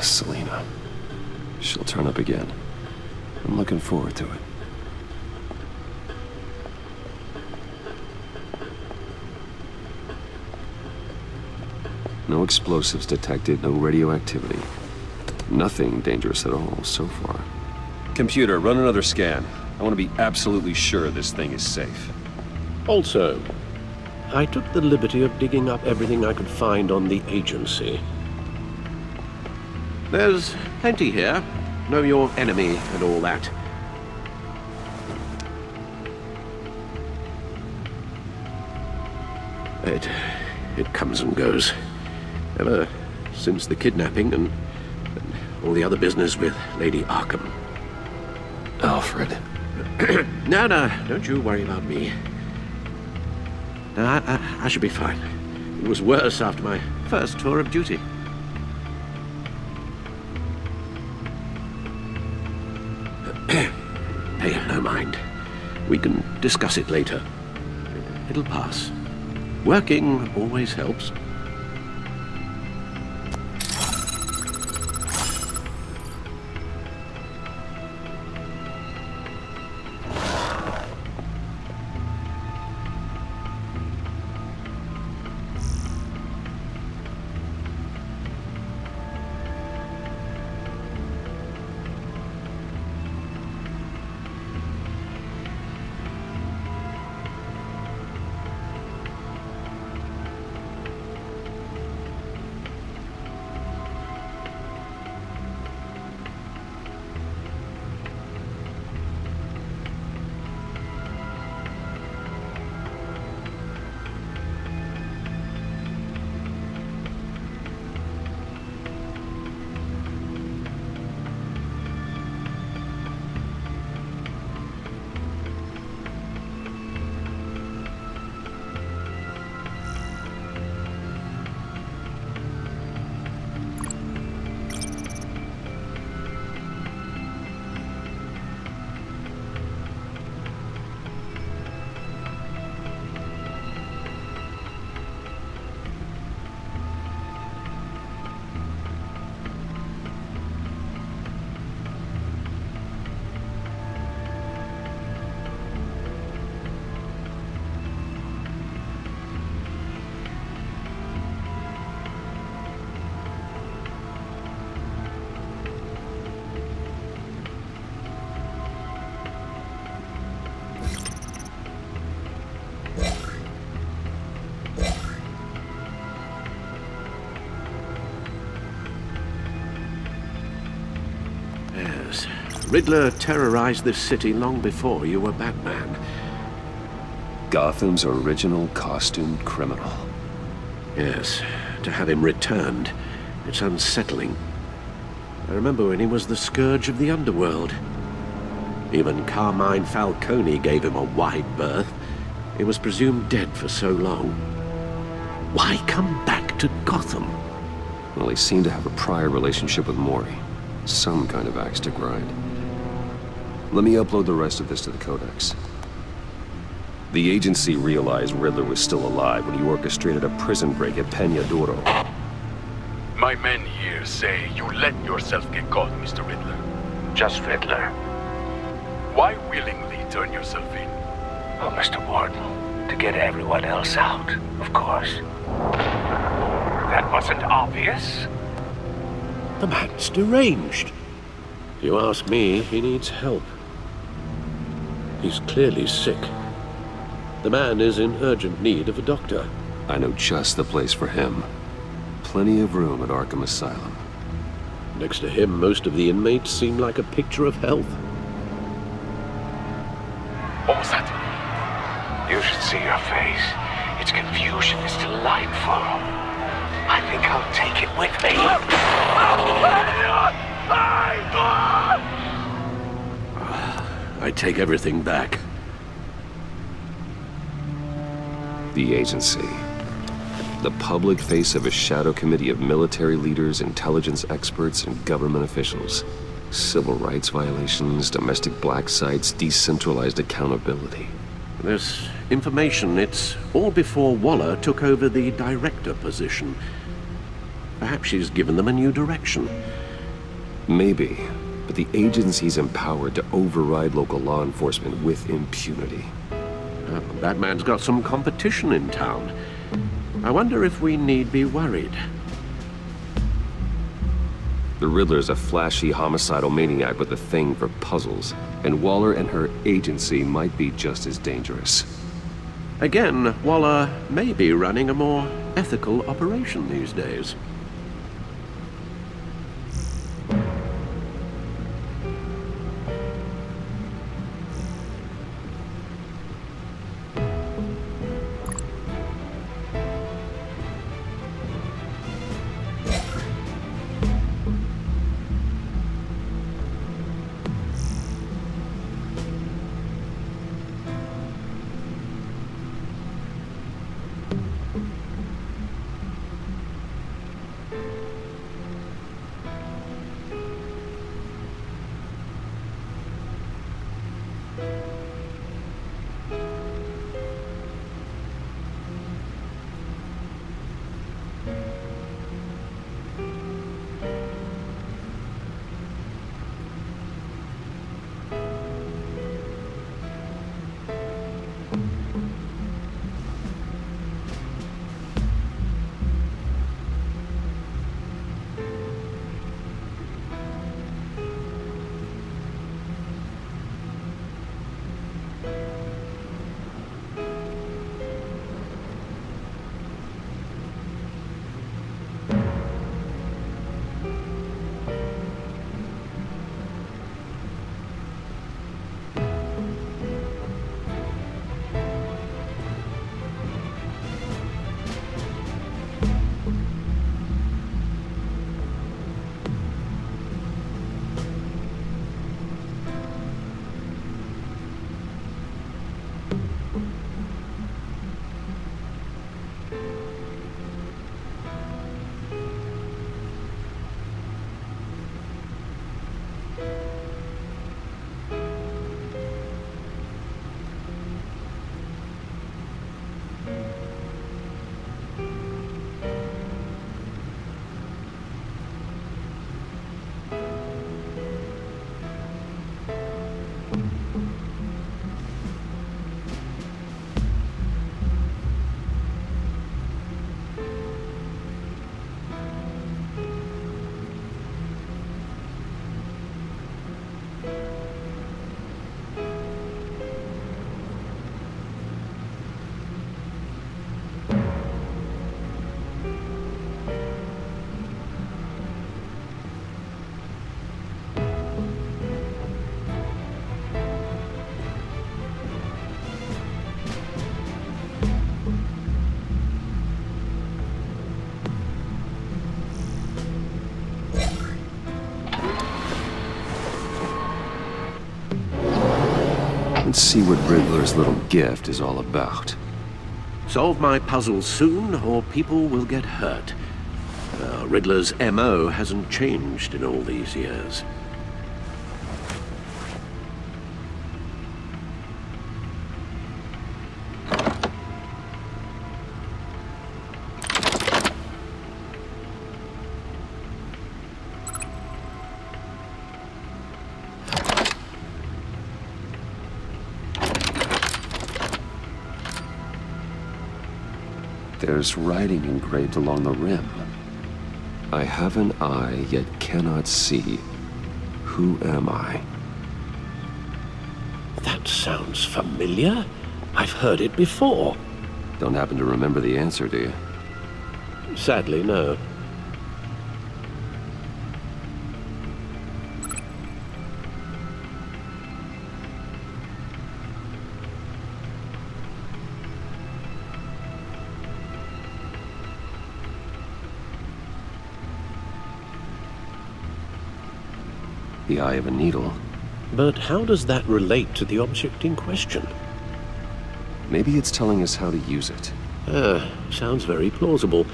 Selena. She'll turn up again. I'm looking forward to it. No explosives detected, no radioactivity. Nothing dangerous at all so far. Computer, run another scan. I want to be absolutely sure this thing is safe. Also, I took the liberty of digging up everything I could find on the agency. There's plenty here. Know your enemy and all that. It comes and goes. Ever since the kidnapping and all the other business with Lady Arkham. Alfred. No, don't you worry about me. No, I should be fine. It was worse after my first tour of duty. Pay no mind. We can discuss it later. It'll pass. Working always helps. Riddler terrorized this city long before you were Batman. Gotham's original costumed criminal. Yes, to have him returned, it's unsettling. I remember when he was the scourge of the underworld. Even Carmine Falcone gave him a wide berth. He was presumed dead for so long. Why come back to Gotham? Well, he seemed to have a prior relationship with Mori. Some kind of axe to grind. Let me upload the rest of this to the Codex. The agency realized Riddler was still alive when he orchestrated a prison break at Peña Duro. My men here say you let yourself get caught, Mr. Riddler. Just Riddler. Why willingly turn yourself in? Oh, Mr. Warden, to get everyone else out, of course. That wasn't obvious. The man's deranged. If you ask me, he needs help. He's clearly sick. The man is in urgent need of a doctor. I know just the place for him. Plenty of room at Arkham Asylum. Next to him, most of the inmates seem like a picture of health. What was that? You should see your face. Its confusion is delightful. I think I'll take it with me. I take everything back. The agency. The public face of a shadow committee of military leaders, intelligence experts, and government officials. Civil rights violations, domestic black sites, decentralized accountability. This information, it's all before Waller took over the director position. Perhaps she's given them a new direction. Maybe, but the agency's empowered to override local law enforcement with impunity. Batman's got some competition in town. I wonder if we need be worried. The Riddler's a flashy homicidal maniac with a thing for puzzles, and Waller and her agency might be just as dangerous. Again, Waller may be running a more ethical operation these days. Let's see what Riddler's little gift is all about. Solve my puzzle soon, or people will get hurt. Riddler's MO hasn't changed in all these years. There's writing engraved along the rim. I have an eye, yet cannot see. Who am I? That sounds familiar. I've heard it before. Don't happen to remember the answer, do you? Sadly, no. The eye of a needle. But how does that relate to the object in question? Maybe it's telling us how to use it. Sounds very plausible.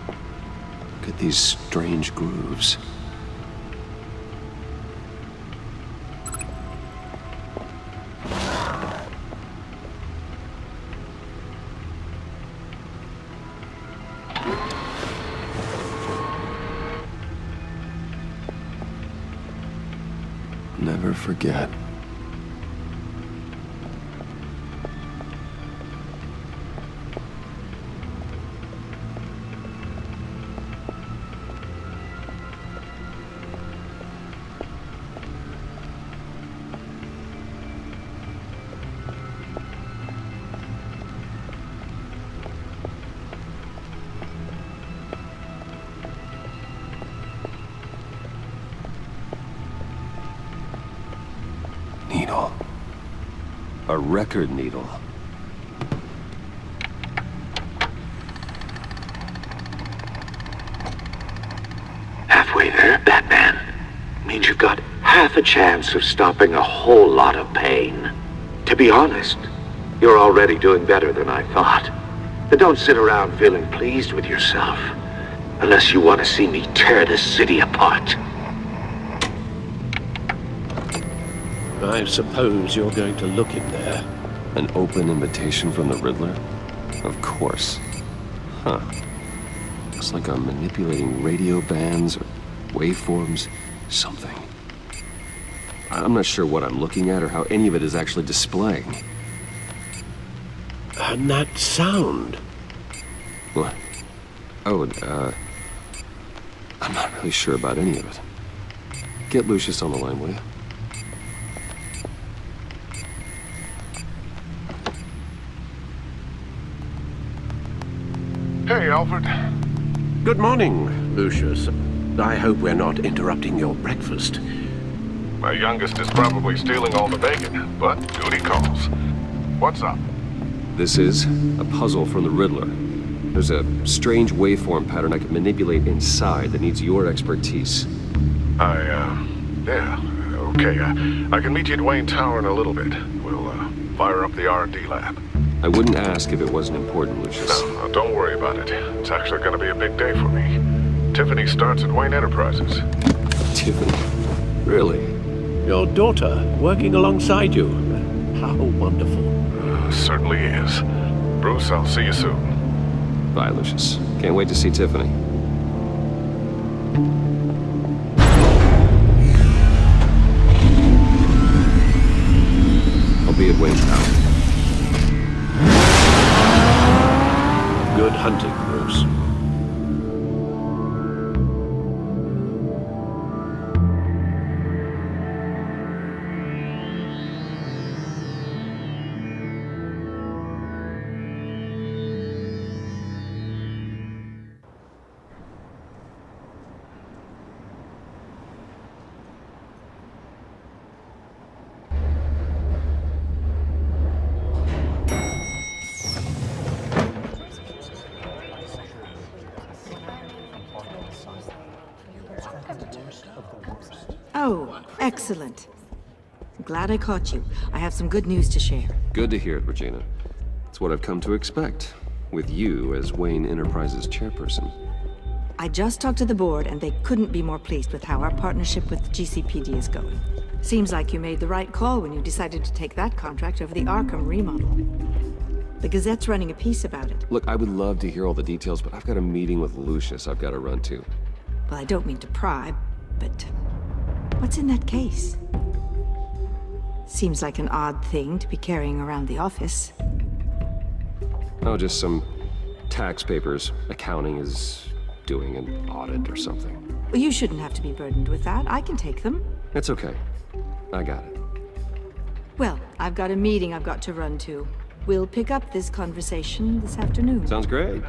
Look at these strange grooves. Never forget. Needle. A record needle. Halfway there, Batman. Means you've got half a chance of stopping a whole lot of pain. To be honest, you're already doing better than I thought. But don't sit around feeling pleased with yourself. Unless you want to see me tear this city apart. I suppose you're going to look in there. An open invitation from the Riddler? Of course. Huh. Looks like I'm manipulating radio bands or waveforms, something. I'm not sure what I'm looking at or how any of it is actually displaying. And that sound. What? Oh, I'm not really sure about any of it. Get Lucius on the line, will you? Hey, Alfred. Good morning, Lucius. I hope we're not interrupting your breakfast. My youngest is probably stealing all the bacon, but duty calls. What's up? This is a puzzle from the Riddler. There's a strange waveform pattern I can manipulate inside that needs your expertise. Yeah, okay. I can meet you at Wayne Tower in a little bit. We'll, fire up the R&D lab. I wouldn't ask if it wasn't important, Lucius. No, don't worry about it. It's actually gonna be a big day for me. Tiffany starts at Wayne Enterprises. Tiffany? Really? Your daughter working alongside you. How wonderful. Certainly is. Bruce, I'll see you soon. Bye, Lucius. Can't wait to see Tiffany. I'll be at Wayne Tower. Good hunting, Bruce. Oh, excellent. Glad I caught you. I have some good news to share. Good to hear it, Regina. It's what I've come to expect, with you as Wayne Enterprises chairperson. I just talked to the board, and they couldn't be more pleased with how our partnership with GCPD is going. Seems like you made the right call when you decided to take that contract over the Arkham remodel. The Gazette's running a piece about it. Look, I would love to hear all the details, but I've got a meeting with Lucius I've got to run to. Well, I don't mean to pry, but what's in that case? Seems like an odd thing to be carrying around the office. Oh, just some tax papers. Accounting is doing an audit or something. Well, you shouldn't have to be burdened with that. I can take them. It's okay. I got it. Well, I've got a meeting I've got to run to. We'll pick up this conversation this afternoon. Sounds great.